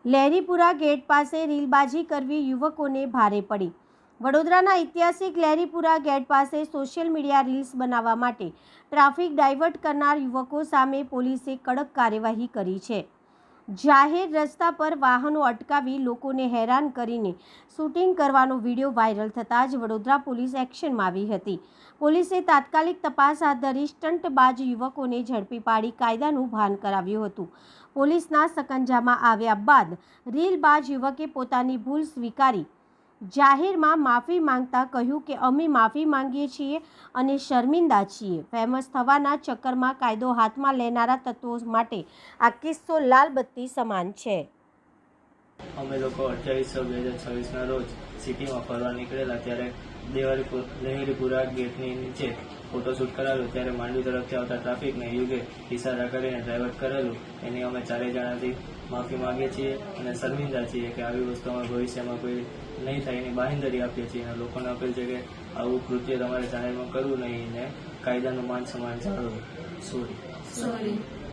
Laheripura gate પાસે રીલબાજી કરવી યુવકોને ભારે પડી। વડોદરાના ઐતિહાસિક લહેરીપુરા ગેટ પાસે સોશિયલ મીડિયા રીલ્સ બનાવવા માટે ટ્રાફિક ડાયવર્ટ કરનાર યુવકો સામે પોલીસે કડક કાર્યવાહી કરી છે। જાહેર રસ્તા પર વાહનો અટકાવી લોકોને હેરાન કરીને શૂટિંગ કરવાનો વિડીયો વાયરલ થતાં જ વડોદરા પોલીસ એક્શનમાં આવી હતી। પોલીસે તાત્કાલિક તપાસ હાથ ધરી સ્ટંટબાજ યુવકોને ઝડપી પાડી કાયદાનું ભાન કરાવ્યું હતું। પોલીસના સકંજામાં આવ્યા બાદ રીલબાજ યુવકે પોતાની ભૂલ સ્વીકારી જાહેરમાં માફી માંગતા કહ્યું કે અમે માફી માંગીએ છીએ અને શર્મિંદા છીએ। ફેમસ થવાના ચક્કરમાં કાયદો હાથમાં લેનારા તત્વો માટે આ કિસ્સો લાલ બત્તી સમાન છે। અમે લોકો 28/6/2026 રોજ સિટીમાં ફરવા નીકળેલા ત્યારે લહેરીપુરા ગેટની નીચે ફોટોશૂટ કરાવ્યો ત્યારે માંડવી તરફથી આવતા ટ્રાફિકને યુગે ઇશારા કરીને ડ્રાઇવર્ટ કરેલું। એની અમે 4 જણાથી માફી માંગીએ છીએ અને શર્મિંદા છીએ કે આવી વસ્તુ અમે ભવિષ્યમાં કોઈ નહીં થાય એની બાંહેધરી આપીએ છીએ અને લોકોને અપીલ છે કે આવું કૃત્ય તમારે જાહેરમાં કરવું નહીં ને કાયદાનું માન સન્માન જાળવવું। સોરી।